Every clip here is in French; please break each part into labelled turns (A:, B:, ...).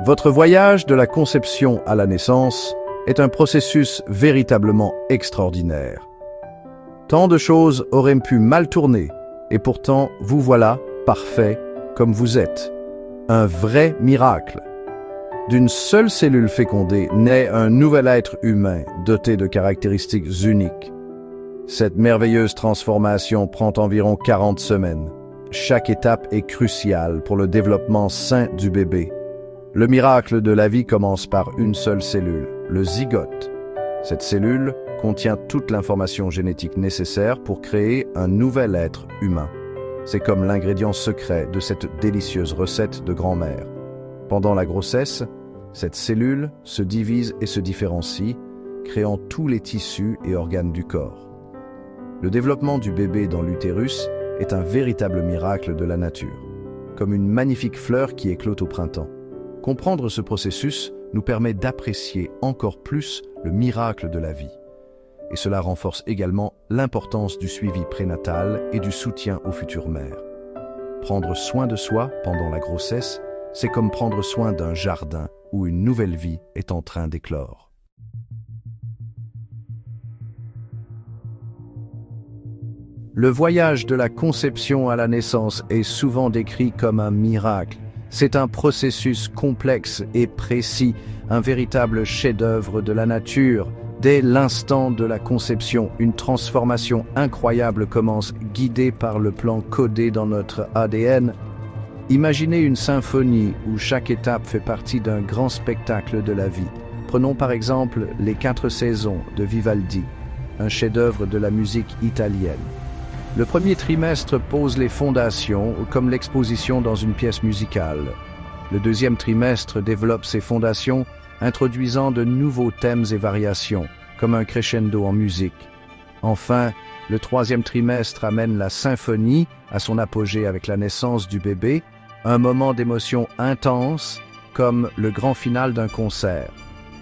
A: Votre voyage de la conception à la naissance est un processus véritablement extraordinaire. Tant de choses auraient pu mal tourner, et pourtant vous voilà, parfait comme vous êtes. Un vrai miracle. D'une seule cellule fécondée naît un nouvel être humain doté de caractéristiques uniques. Cette merveilleuse transformation prend environ 40 semaines. Chaque étape est cruciale pour le développement sain du bébé. Le miracle de la vie commence par une seule cellule, le zygote. Cette cellule contient toute l'information génétique nécessaire pour créer un nouvel être humain. C'est comme l'ingrédient secret de cette délicieuse recette de grand-mère. Pendant la grossesse, cette cellule se divise et se différencie, créant tous les tissus et organes du corps. Le développement du bébé dans l'utérus est un véritable miracle de la nature, comme une magnifique fleur qui éclot au printemps. Comprendre ce processus nous permet d'apprécier encore plus le miracle de la vie. Et cela renforce également l'importance du suivi prénatal et du soutien aux futures mères. Prendre soin de soi pendant la grossesse, c'est comme prendre soin d'un jardin où une nouvelle vie est en train d'éclore. Le voyage de la conception à la naissance est souvent décrit comme un miracle. C'est un processus complexe et précis, un véritable chef-d'œuvre de la nature. Dès l'instant de la conception, une transformation incroyable commence, guidée par le plan codé dans notre ADN. Imaginez une symphonie où chaque étape fait partie d'un grand spectacle de la vie. Prenons par exemple les 4 saisons de Vivaldi, un chef-d'œuvre de la musique italienne. Le premier trimestre pose les fondations, comme l'exposition dans une pièce musicale. Le deuxième trimestre développe ses fondations, introduisant de nouveaux thèmes et variations, comme un crescendo en musique. Enfin, le troisième trimestre amène la symphonie à son apogée avec la naissance du bébé, un moment d'émotion intense, comme le grand final d'un concert.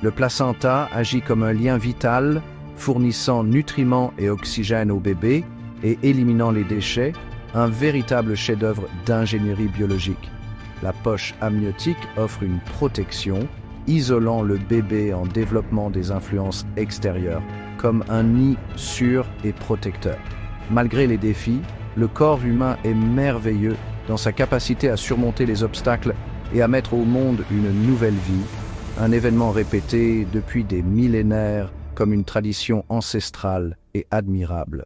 A: Le placenta agit comme un lien vital, fournissant nutriments et oxygène au bébé, et éliminant les déchets, un véritable chef-d'œuvre d'ingénierie biologique. La poche amniotique offre une protection, isolant le bébé en développement des influences extérieures, comme un nid sûr et protecteur. Malgré les défis, le corps humain est merveilleux dans sa capacité à surmonter les obstacles et à mettre au monde une nouvelle vie, un événement répété depuis des millénaires comme une tradition ancestrale et admirable.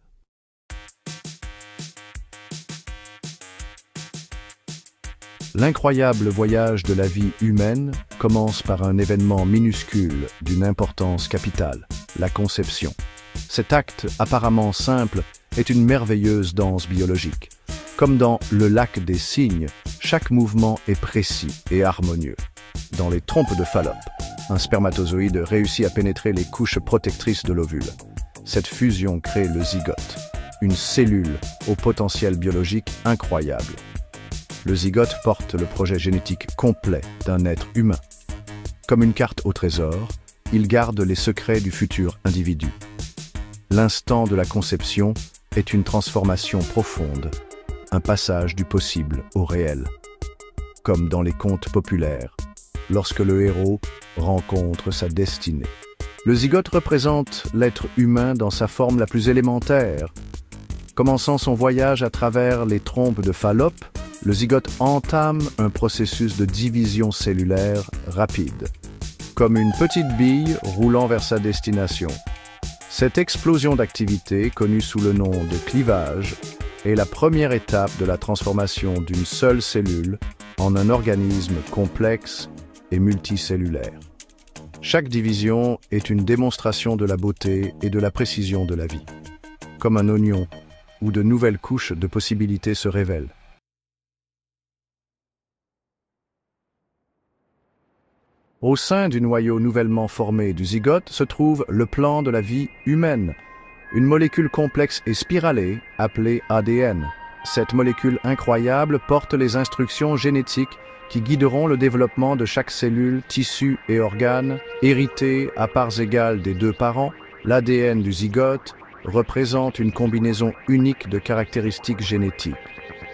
A: L'incroyable voyage de la vie humaine commence par un événement minuscule d'une importance capitale, la conception. Cet acte apparemment simple est une merveilleuse danse biologique. Comme dans le lac des cygnes, chaque mouvement est précis et harmonieux. Dans les trompes de Fallope, un spermatozoïde réussit à pénétrer les couches protectrices de l'ovule. Cette fusion crée le zygote, une cellule au potentiel biologique incroyable. Le zygote porte le projet génétique complet d'un être humain. Comme une carte au trésor, il garde les secrets du futur individu. L'instant de la conception est une transformation profonde, un passage du possible au réel. Comme dans les contes populaires, lorsque le héros rencontre sa destinée. Le zygote représente l'être humain dans sa forme la plus élémentaire. Commençant son voyage à travers les trompes de Fallope, le zygote entame un processus de division cellulaire rapide, comme une petite bille roulant vers sa destination. Cette explosion d'activité, connue sous le nom de clivage, est la première étape de la transformation d'une seule cellule en un organisme complexe et multicellulaire. Chaque division est une démonstration de la beauté et de la précision de la vie, comme un oignon où de nouvelles couches de possibilités se révèlent. Au sein du noyau nouvellement formé du zygote se trouve le plan de la vie humaine, une molécule complexe et spiralée appelée ADN. Cette molécule incroyable porte les instructions génétiques qui guideront le développement de chaque cellule, tissu et organe. Hérité à parts égales des 2 parents, l'ADN du zygote représente une combinaison unique de caractéristiques génétiques.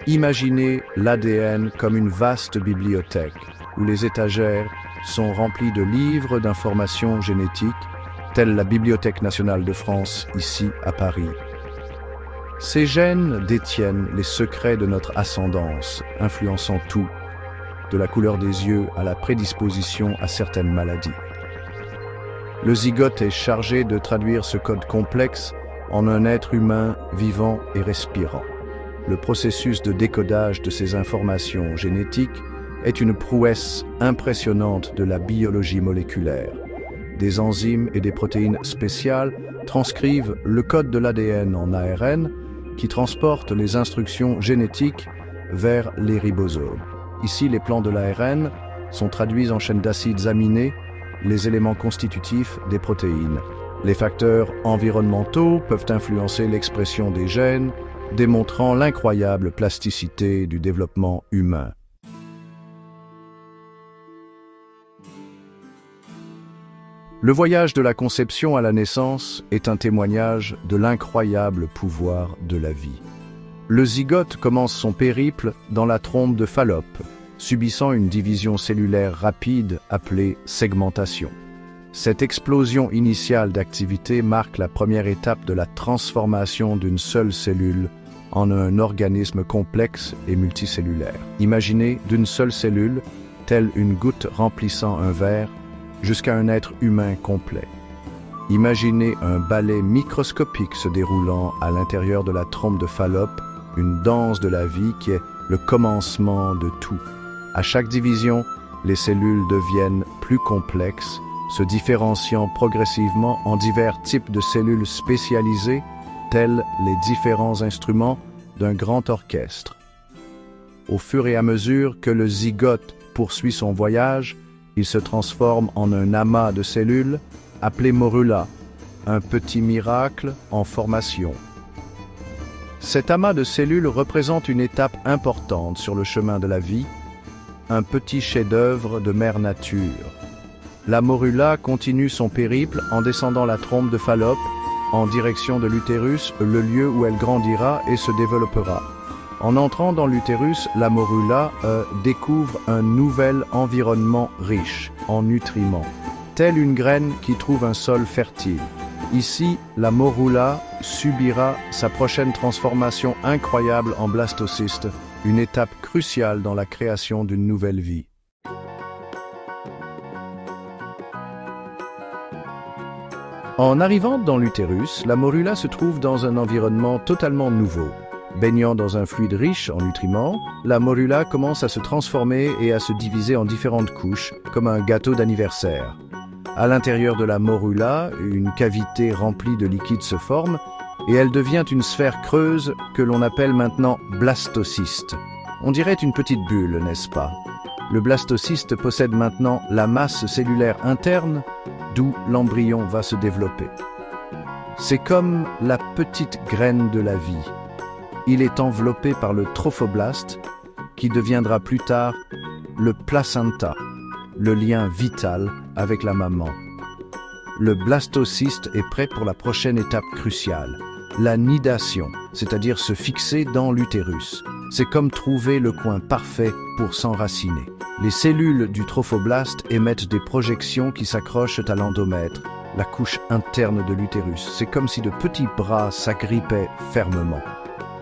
A: Imaginez l'ADN comme une vaste bibliothèque, où les étagères sont remplis de livres d'informations génétiques, telle la Bibliothèque nationale de France, ici à Paris. Ces gènes détiennent les secrets de notre ascendance, influençant tout, de la couleur des yeux à la prédisposition à certaines maladies. Le zygote est chargé de traduire ce code complexe en un être humain vivant et respirant. Le processus de décodage de ces informations génétiques est une prouesse impressionnante de la biologie moléculaire. Des enzymes et des protéines spéciales transcrivent le code de l'ADN en ARN qui transporte les instructions génétiques vers les ribosomes. Ici, les plans de l'ARN sont traduits en chaînes d'acides aminés, les éléments constitutifs des protéines. Les facteurs environnementaux peuvent influencer l'expression des gènes, démontrant l'incroyable plasticité du développement humain. Le voyage de la conception à la naissance est un témoignage de l'incroyable pouvoir de la vie. Le zygote commence son périple dans la trompe de Fallope, subissant une division cellulaire rapide appelée segmentation. Cette explosion initiale d'activité marque la première étape de la transformation d'une seule cellule en un organisme complexe et multicellulaire. Imaginez d'une seule cellule, telle une goutte remplissant un verre, jusqu'à un être humain complet. Imaginez un ballet microscopique se déroulant à l'intérieur de la trompe de Fallope, une danse de la vie qui est le commencement de tout. À chaque division, les cellules deviennent plus complexes, se différenciant progressivement en divers types de cellules spécialisées, tels les différents instruments d'un grand orchestre. Au fur et à mesure que le zygote poursuit son voyage, il se transforme en un amas de cellules appelé morula, un petit miracle en formation. Cet amas de cellules représente une étape importante sur le chemin de la vie, un petit chef-d'œuvre de mère nature. La morula continue son périple en descendant la trompe de Fallope en direction de l'utérus, le lieu où elle grandira et se développera. En entrant dans l'utérus, la morula découvre un nouvel environnement riche en nutriments, telle une graine qui trouve un sol fertile. Ici, la morula subira sa prochaine transformation incroyable en blastocyste, une étape cruciale dans la création d'une nouvelle vie. En arrivant dans l'utérus, la morula se trouve dans un environnement totalement nouveau. Baignant dans un fluide riche en nutriments, la morula commence à se transformer et à se diviser en différentes couches, comme un gâteau d'anniversaire. À l'intérieur de la morula, une cavité remplie de liquide se forme et elle devient une sphère creuse que l'on appelle maintenant blastocyste. On dirait une petite bulle, n'est-ce pas? Le blastocyste possède maintenant la masse cellulaire interne d'où l'embryon va se développer. C'est comme la petite graine de la vie. Il est enveloppé par le trophoblaste qui deviendra plus tard le placenta, le lien vital avec la maman. Le blastocyste est prêt pour la prochaine étape cruciale, la nidation, c'est-à-dire se fixer dans l'utérus. C'est comme trouver le coin parfait pour s'enraciner. Les cellules du trophoblaste émettent des projections qui s'accrochent à l'endomètre, la couche interne de l'utérus. C'est comme si de petits bras s'agrippaient fermement.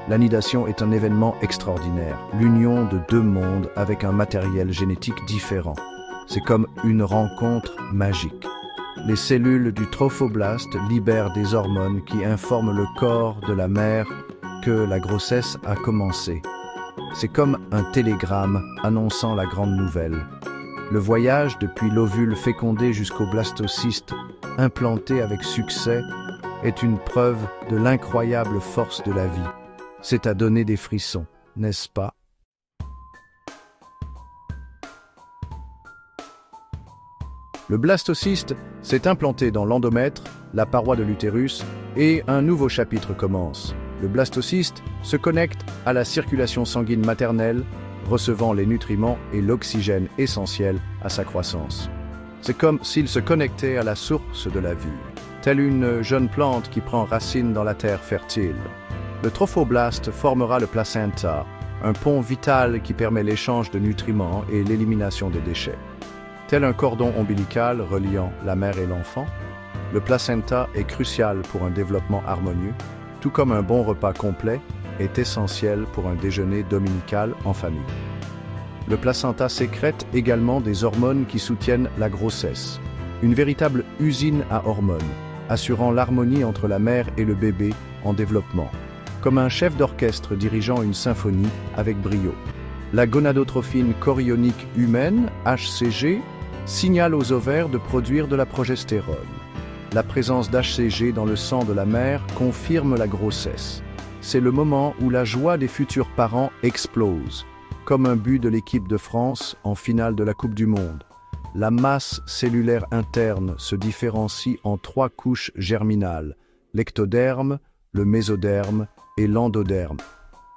A: La nidation est un événement extraordinaire, l'union de deux mondes avec un matériel génétique différent. C'est comme une rencontre magique. Les cellules du trophoblaste libèrent des hormones qui informent le corps de la mère que la grossesse a commencé. C'est comme un télégramme annonçant la grande nouvelle. Le voyage depuis l'ovule fécondé jusqu'au blastocyste, implanté avec succès, est une preuve de l'incroyable force de la vie. C'est à donner des frissons, n'est-ce pas? Le blastocyste s'est implanté dans l'endomètre, la paroi de l'utérus, et un nouveau chapitre commence. Le blastocyste se connecte à la circulation sanguine maternelle, recevant les nutriments et l'oxygène essentiels à sa croissance. C'est comme s'il se connectait à la source de la vie, telle une jeune plante qui prend racine dans la terre fertile. Le trophoblaste formera le placenta, un pont vital qui permet l'échange de nutriments et l'élimination des déchets. Tel un cordon ombilical reliant la mère et l'enfant, le placenta est crucial pour un développement harmonieux, tout comme un bon repas complet est essentiel pour un déjeuner dominical en famille. Le placenta sécrète également des hormones qui soutiennent la grossesse, une véritable usine à hormones, assurant l'harmonie entre la mère et le bébé en développement, comme un chef d'orchestre dirigeant une symphonie avec brio. La gonadotrophine chorionique humaine, HCG, signale aux ovaires de produire de la progestérone. La présence d'HCG dans le sang de la mère confirme la grossesse. C'est le moment où la joie des futurs parents explose, comme un but de l'équipe de France en finale de la Coupe du Monde. La masse cellulaire interne se différencie en 3 couches germinales, l'ectoderme, le mésoderme et l'endoderme.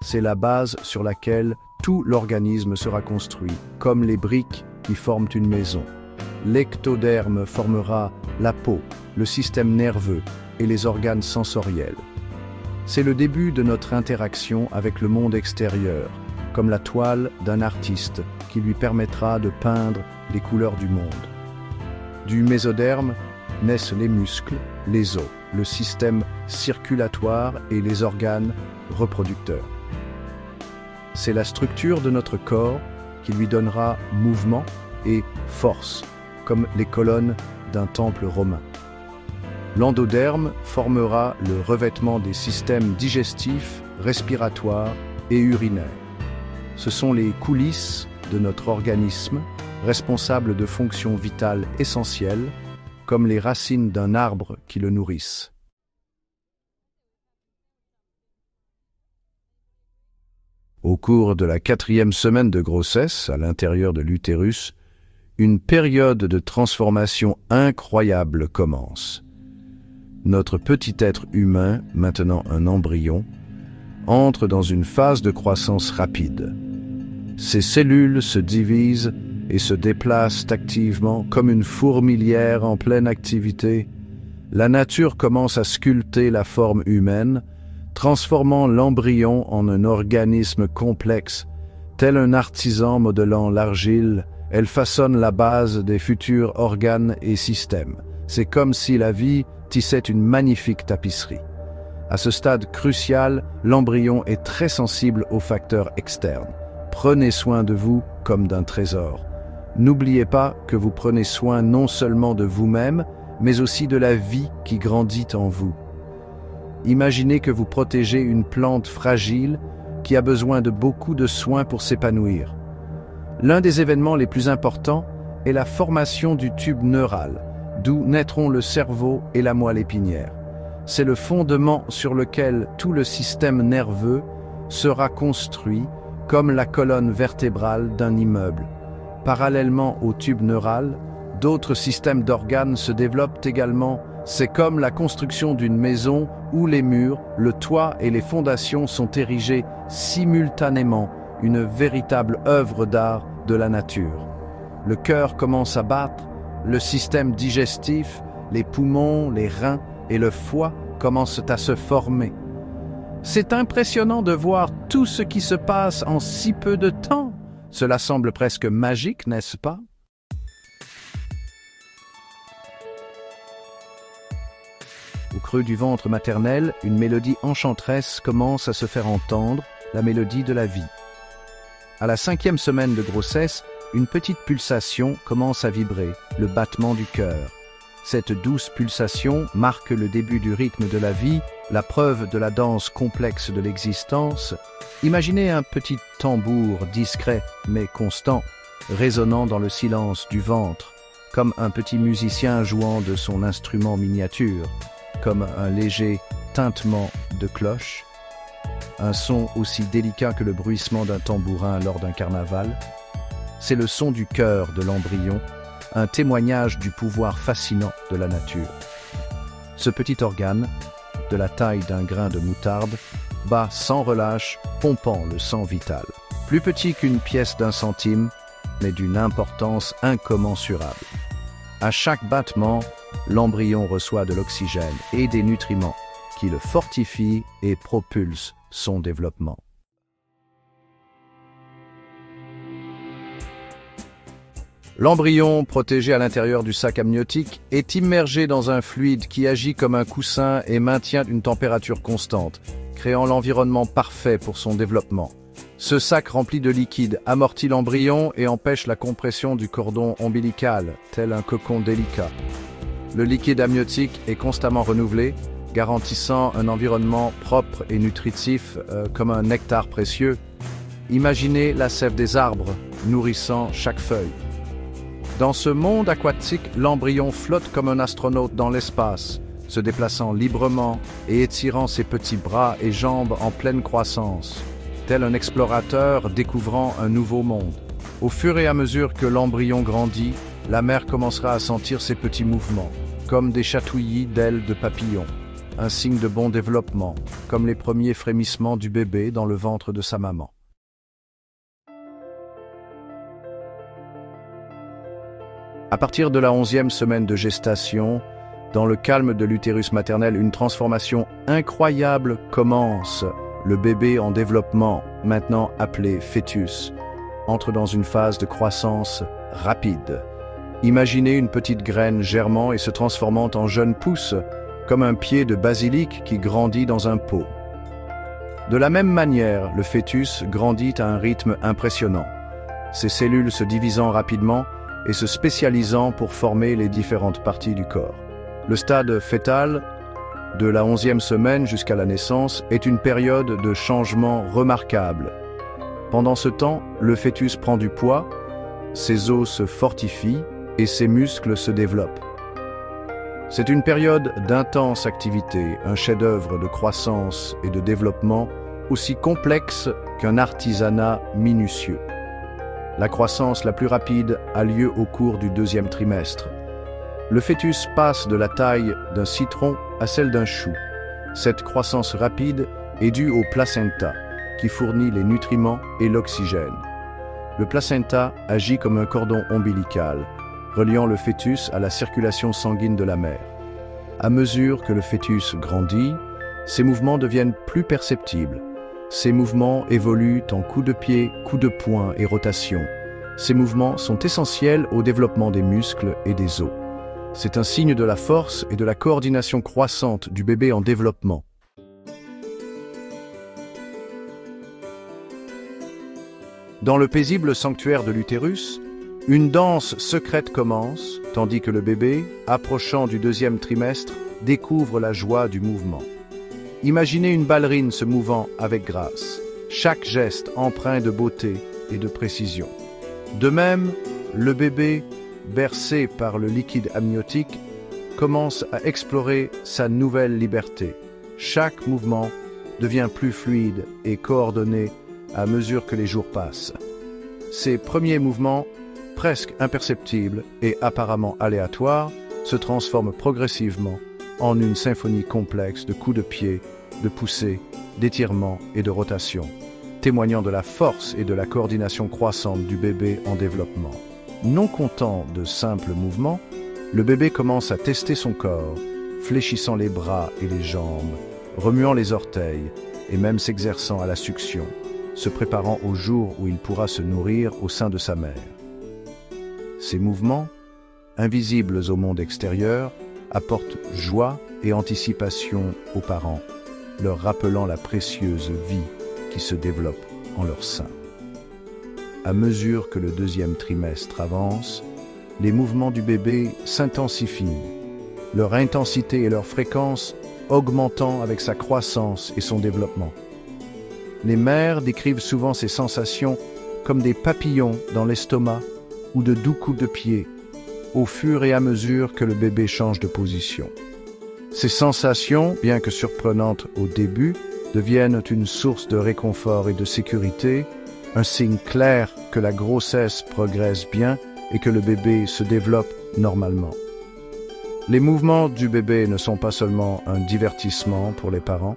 A: C'est la base sur laquelle tout l'organisme sera construit, comme les briques qui forment une maison. L'ectoderme formera la peau, le système nerveux et les organes sensoriels. C'est le début de notre interaction avec le monde extérieur, comme la toile d'un artiste qui lui permettra de peindre les couleurs du monde. Du mésoderme naissent les muscles, les os, le système circulatoire et les organes reproducteurs. C'est la structure de notre corps qui lui donnera mouvement et force, comme les colonnes d'un temple romain. L'endoderme formera le revêtement des systèmes digestifs, respiratoires et urinaires. Ce sont les coulisses de notre organisme, responsables de fonctions vitales essentielles, comme les racines d'un arbre qui le nourrissent. Au cours de la 4e semaine de grossesse, à l'intérieur de l'utérus, une période de transformation incroyable commence. Notre petit être humain, maintenant un embryon, entre dans une phase de croissance rapide. Ses cellules se divisent et se déplacent activement comme une fourmilière en pleine activité. La nature commence à sculpter la forme humaine, transformant l'embryon en un organisme complexe. Tel un artisan modelant l'argile, elle façonne la base des futurs organes et systèmes. C'est comme si la vie tissait une magnifique tapisserie. À ce stade crucial, l'embryon est très sensible aux facteurs externes. Prenez soin de vous comme d'un trésor. N'oubliez pas que vous prenez soin non seulement de vous-même, mais aussi de la vie qui grandit en vous. Imaginez que vous protégez une plante fragile qui a besoin de beaucoup de soins pour s'épanouir. L'un des événements les plus importants est la formation du tube neural, d'où naîtront le cerveau et la moelle épinière. C'est le fondement sur lequel tout le système nerveux sera construit comme la colonne vertébrale d'un immeuble. Parallèlement au tube neural, d'autres systèmes d'organes se développent également. C'est comme la construction d'une maison où les murs, le toit et les fondations sont érigés simultanément, une véritable œuvre d'art de la nature. Le cœur commence à battre, le système digestif, les poumons, les reins et le foie commencent à se former. C'est impressionnant de voir tout ce qui se passe en si peu de temps. Cela semble presque magique, n'est-ce pas? Au creux du ventre maternel, une mélodie enchanteresse commence à se faire entendre, la mélodie de la vie. À la 5e semaine de grossesse, une petite pulsation commence à vibrer, le battement du cœur. Cette douce pulsation marque le début du rythme de la vie, la preuve de la danse complexe de l'existence. Imaginez un petit tambour discret mais constant, résonnant dans le silence du ventre, comme un petit musicien jouant de son instrument miniature, comme un léger tintement de cloche, un son aussi délicat que le bruissement d'un tambourin lors d'un carnaval. C'est le son du cœur de l'embryon, un témoignage du pouvoir fascinant de la nature. Ce petit organe, de la taille d'un grain de moutarde, bat sans relâche, pompant le sang vital. Plus petit qu'une pièce d'1 centime, mais d'une importance incommensurable. À chaque battement, l'embryon reçoit de l'oxygène et des nutriments qui le fortifient et propulsent son développement. L'embryon, protégé à l'intérieur du sac amniotique, est immergé dans un fluide qui agit comme un coussin et maintient une température constante, créant l'environnement parfait pour son développement. Ce sac rempli de liquide amortit l'embryon et empêche la compression du cordon ombilical, tel un cocon délicat. Le liquide amniotique est constamment renouvelé, garantissant un environnement propre et nutritif comme un nectar précieux. Imaginez la sève des arbres, nourrissant chaque feuille. Dans ce monde aquatique, l'embryon flotte comme un astronaute dans l'espace, se déplaçant librement et étirant ses petits bras et jambes en pleine croissance, tel un explorateur découvrant un nouveau monde. Au fur et à mesure que l'embryon grandit, la mère commencera à sentir ses petits mouvements, comme des chatouillis d'ailes de papillon, un signe de bon développement, comme les premiers frémissements du bébé dans le ventre de sa maman. À partir de la 11e semaine de gestation, dans le calme de l'utérus maternel, une transformation incroyable commence. Le bébé en développement, maintenant appelé fœtus, entre dans une phase de croissance rapide. Imaginez une petite graine germant et se transformant en jeune pousse, comme un pied de basilic qui grandit dans un pot. De la même manière, le fœtus grandit à un rythme impressionnant, ses cellules se divisant rapidement et se spécialisant pour former les différentes parties du corps. Le stade fœtal, de la 11e semaine jusqu'à la naissance, est une période de changement remarquable. Pendant ce temps, le fœtus prend du poids, ses os se fortifient et ses muscles se développent. C'est une période d'intense activité, un chef-d'œuvre de croissance et de développement aussi complexe qu'un artisanat minutieux. La croissance la plus rapide a lieu au cours du 2e trimestre. Le fœtus passe de la taille d'un citron à celle d'un chou. Cette croissance rapide est due au placenta, qui fournit les nutriments et l'oxygène. Le placenta agit comme un cordon ombilical, reliant le fœtus à la circulation sanguine de la mère. À mesure que le fœtus grandit, ses mouvements deviennent plus perceptibles. Ces mouvements évoluent en coups de pied, coups de poing et rotation. Ces mouvements sont essentiels au développement des muscles et des os. C'est un signe de la force et de la coordination croissante du bébé en développement. Dans le paisible sanctuaire de l'utérus, une danse secrète commence, tandis que le bébé, approchant du 2e trimestre, découvre la joie du mouvement. Imaginez une ballerine se mouvant avec grâce, chaque geste empreint de beauté et de précision. De même, le bébé, bercé par le liquide amniotique, commence à explorer sa nouvelle liberté. Chaque mouvement devient plus fluide et coordonné à mesure que les jours passent. Ces premiers mouvements, presque imperceptibles et apparemment aléatoires, se transforment progressivement en une symphonie complexe de coups de pied, de poussées, d'étirements et de rotations, témoignant de la force et de la coordination croissante du bébé en développement. Non content de simples mouvements, le bébé commence à tester son corps, fléchissant les bras et les jambes, remuant les orteils et même s'exerçant à la succion, se préparant au jour où il pourra se nourrir au sein de sa mère. Ces mouvements, invisibles au monde extérieur, apportent joie et anticipation aux parents, leur rappelant la précieuse vie qui se développe en leur sein. À mesure que le 2e trimestre avance, les mouvements du bébé s'intensifient, leur intensité et leur fréquence augmentant avec sa croissance et son développement. Les mères décrivent souvent ces sensations comme des papillons dans l'estomac ou de doux coups de pied, au fur et à mesure que le bébé change de position. Ces sensations, bien que surprenantes au début, deviennent une source de réconfort et de sécurité, un signe clair que la grossesse progresse bien et que le bébé se développe normalement. Les mouvements du bébé ne sont pas seulement un divertissement pour les parents,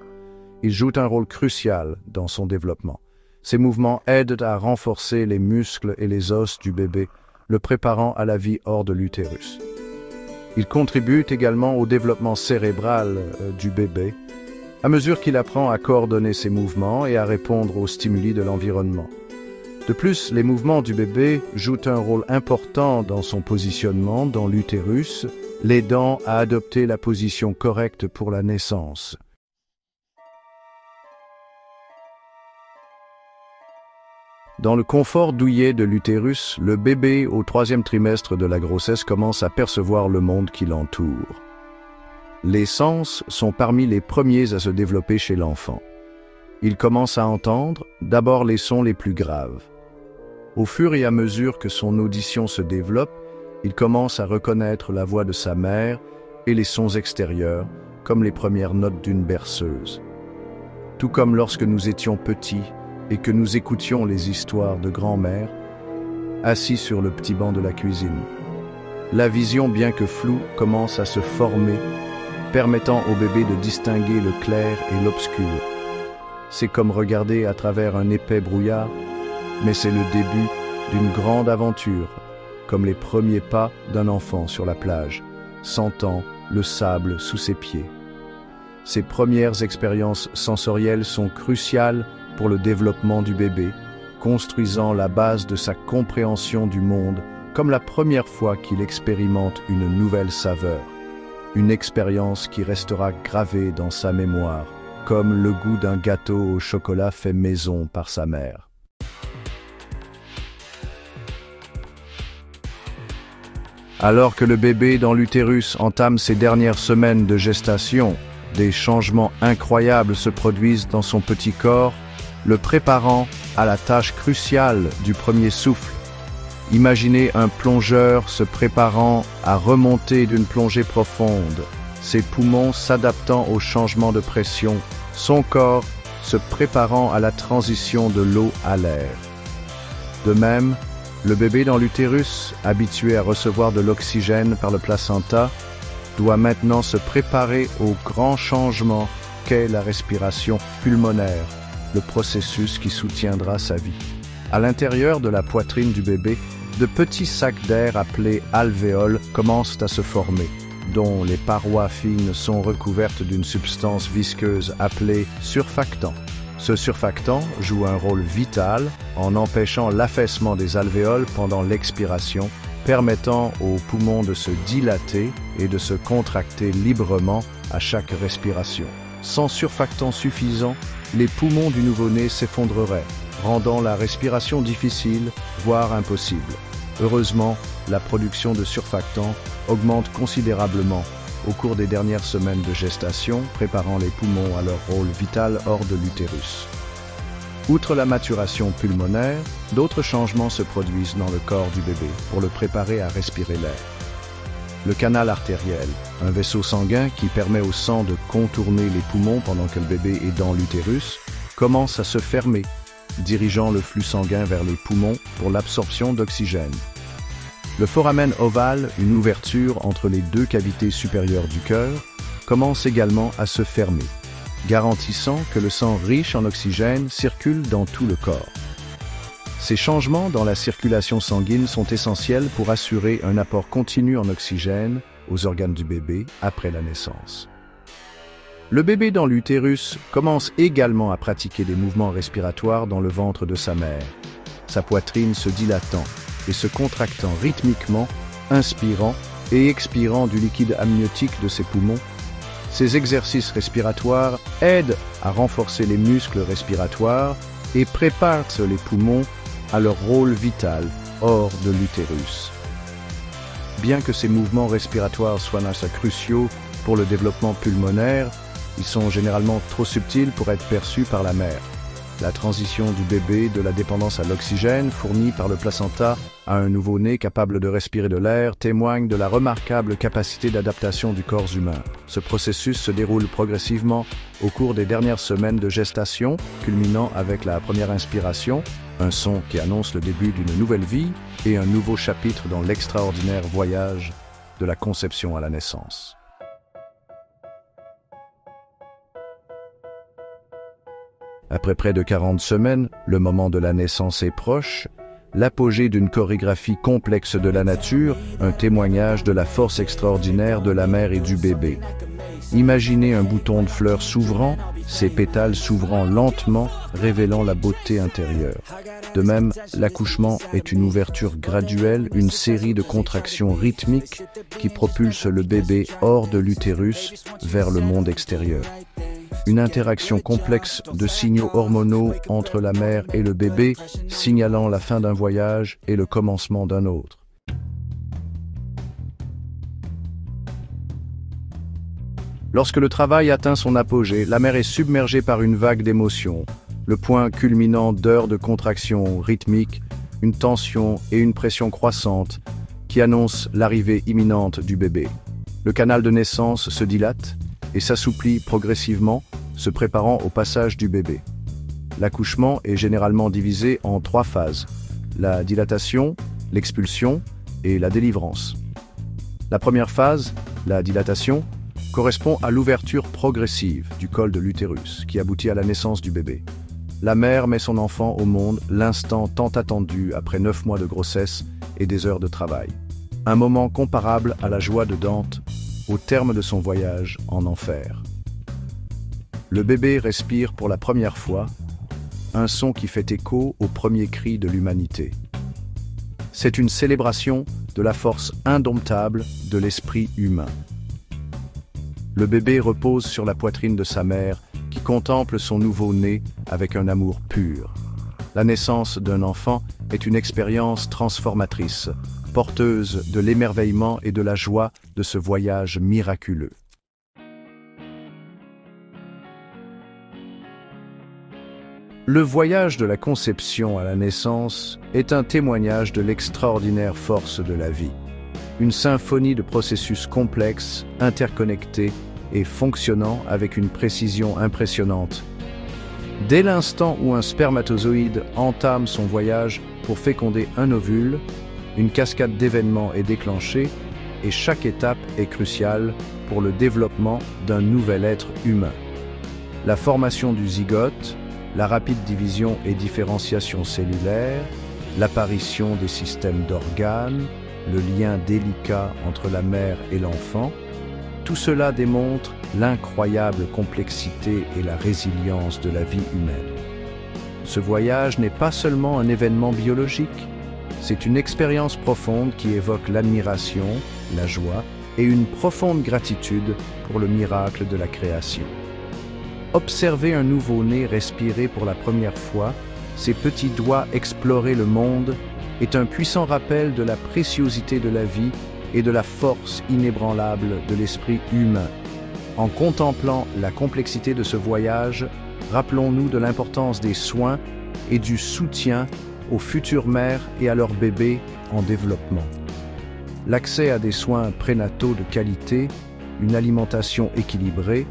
A: ils jouent un rôle crucial dans son développement. Ces mouvements aident à renforcer les muscles et les os du bébé, le préparant à la vie hors de l'utérus. Ils contribuent également au développement cérébral du bébé, à mesure qu'il apprend à coordonner ses mouvements et à répondre aux stimuli de l'environnement. De plus, les mouvements du bébé jouent un rôle important dans son positionnement dans l'utérus, l'aidant à adopter la position correcte pour la naissance. Dans le confort douillet de l'utérus, le bébé, au 3e trimestre de la grossesse, commence à percevoir le monde qui l'entoure. Les sens sont parmi les premiers à se développer chez l'enfant. Il commence à entendre d'abord les sons les plus graves. Au fur et à mesure que son audition se développe, il commence à reconnaître la voix de sa mère et les sons extérieurs, comme les premières notes d'une berceuse. Tout comme lorsque nous étions petits et que nous écoutions les histoires de grand-mère, assis sur le petit banc de la cuisine. La vision, bien que floue, commence à se former, permettant au bébé de distinguer le clair et l'obscur. C'est comme regarder à travers un épais brouillard, mais c'est le début d'une grande aventure, comme les premiers pas d'un enfant sur la plage, sentant le sable sous ses pieds. Ces premières expériences sensorielles sont cruciales pour le développement du bébé, construisant la base de sa compréhension du monde comme la première fois qu'il expérimente une nouvelle saveur, une expérience qui restera gravée dans sa mémoire, comme le goût d'un gâteau au chocolat fait maison par sa mère. Alors que le bébé dans l'utérus entame ses dernières semaines de gestation, des changements incroyables se produisent dans son petit corps, le préparant à la tâche cruciale du premier souffle. Imaginez un plongeur se préparant à remonter d'une plongée profonde, ses poumons s'adaptant au changement de pression, son corps se préparant à la transition de l'eau à l'air. De même, le bébé dans l'utérus, habitué à recevoir de l'oxygène par le placenta, doit maintenant se préparer au grand changement qu'est la respiration pulmonaire, le processus qui soutiendra sa vie. À l'intérieur de la poitrine du bébé, de petits sacs d'air appelés alvéoles commencent à se former, dont les parois fines sont recouvertes d'une substance visqueuse appelée surfactant. Ce surfactant joue un rôle vital en empêchant l'affaissement des alvéoles pendant l'expiration, permettant aux poumons de se dilater et de se contracter librement à chaque respiration. Sans surfactant suffisant, les poumons du nouveau-né s'effondreraient, rendant la respiration difficile, voire impossible. Heureusement, la production de surfactants augmente considérablement au cours des dernières semaines de gestation, préparant les poumons à leur rôle vital hors de l'utérus. Outre la maturation pulmonaire, d'autres changements se produisent dans le corps du bébé pour le préparer à respirer l'air. Le canal artériel, un vaisseau sanguin qui permet au sang de contourner les poumons pendant que le bébé est dans l'utérus, commence à se fermer, dirigeant le flux sanguin vers les poumons pour l'absorption d'oxygène. Le foramen ovale, une ouverture entre les deux cavités supérieures du cœur, commence également à se fermer, garantissant que le sang riche en oxygène circule dans tout le corps. Ces changements dans la circulation sanguine sont essentiels pour assurer un apport continu en oxygène aux organes du bébé après la naissance. Le bébé dans l'utérus commence également à pratiquer des mouvements respiratoires dans le ventre de sa mère, sa poitrine se dilatant et se contractant rythmiquement, inspirant et expirant du liquide amniotique de ses poumons. Ces exercices respiratoires aident à renforcer les muscles respiratoires et préparent les poumons à leur rôle vital hors de l'utérus. Bien que ces mouvements respiratoires soient assez cruciaux pour le développement pulmonaire, ils sont généralement trop subtils pour être perçus par la mère. La transition du bébé de la dépendance à l'oxygène fourni par le placenta à un nouveau-né capable de respirer de l'air témoigne de la remarquable capacité d'adaptation du corps humain. Ce processus se déroule progressivement au cours des dernières semaines de gestation, culminant avec la première inspiration, un son qui annonce le début d'une nouvelle vie et un nouveau chapitre dans l'extraordinaire voyage de la conception à la naissance. Après près de 40 semaines, le moment de la naissance est proche, l'apogée d'une chorégraphie complexe de la nature, un témoignage de la force extraordinaire de la mère et du bébé. Imaginez un bouton de fleurs s'ouvrant, ses pétales s'ouvrant lentement, révélant la beauté intérieure. De même, l'accouchement est une ouverture graduelle, une série de contractions rythmiques qui propulsent le bébé hors de l'utérus vers le monde extérieur. Une interaction complexe de signaux hormonaux entre la mère et le bébé, signalant la fin d'un voyage et le commencement d'un autre. Lorsque le travail atteint son apogée, la mère est submergée par une vague d'émotions, le point culminant d'heures de contractions rythmiques, une tension et une pression croissante qui annoncent l'arrivée imminente du bébé. Le canal de naissance se dilate et s'assouplit progressivement, se préparant au passage du bébé. L'accouchement est généralement divisé en 3 phases: la dilatation, l'expulsion et la délivrance. La première phase, la dilatation, correspond à l'ouverture progressive du col de l'utérus qui aboutit à la naissance du bébé. La mère met son enfant au monde, l'instant tant attendu après 9 mois de grossesse et des heures de travail. Un moment comparable à la joie de Dante au terme de son voyage en enfer. Le bébé respire pour la première fois, un son qui fait écho au premier cri de l'humanité. C'est une célébration de la force indomptable de l'esprit humain. Le bébé repose sur la poitrine de sa mère, qui contemple son nouveau-né avec un amour pur. La naissance d'un enfant est une expérience transformatrice, porteuse de l'émerveillement et de la joie de ce voyage miraculeux. Le voyage de la conception à la naissance est un témoignage de l'extraordinaire force de la vie. Une symphonie de processus complexes, interconnectés et fonctionnant avec une précision impressionnante. Dès l'instant où un spermatozoïde entame son voyage pour féconder un ovule, une cascade d'événements est déclenchée et chaque étape est cruciale pour le développement d'un nouvel être humain. La formation du zygote, la rapide division et différenciation cellulaire, l'apparition des systèmes d'organes, le lien délicat entre la mère et l'enfant, tout cela démontre l'incroyable complexité et la résilience de la vie humaine. Ce voyage n'est pas seulement un événement biologique, c'est une expérience profonde qui évoque l'admiration, la joie et une profonde gratitude pour le miracle de la création. Observer un nouveau-né respirer pour la première fois, ses petits doigts explorer le monde, est un puissant rappel de la préciosité de la vie et de la force inébranlable de l'esprit humain. En contemplant la complexité de ce voyage, rappelons-nous de l'importance des soins et du soutien aux futures mères et à leurs bébés en développement. L'accès à des soins prénataux de qualité, une alimentation équilibrée,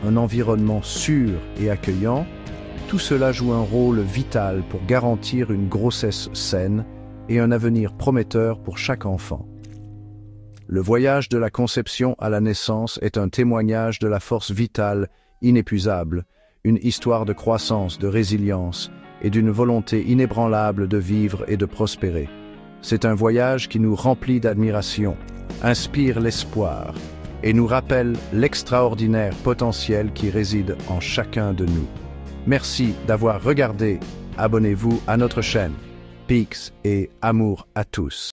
A: un environnement sûr et accueillant, tout cela joue un rôle vital pour garantir une grossesse saine et un avenir prometteur pour chaque enfant. Le voyage de la conception à la naissance est un témoignage de la force vitale inépuisable, une histoire de croissance, de résilience et d'une volonté inébranlable de vivre et de prospérer. C'est un voyage qui nous remplit d'admiration, inspire l'espoir et nous rappelle l'extraordinaire potentiel qui réside en chacun de nous. Merci d'avoir regardé. Abonnez-vous à notre chaîne. Peace et amour à tous.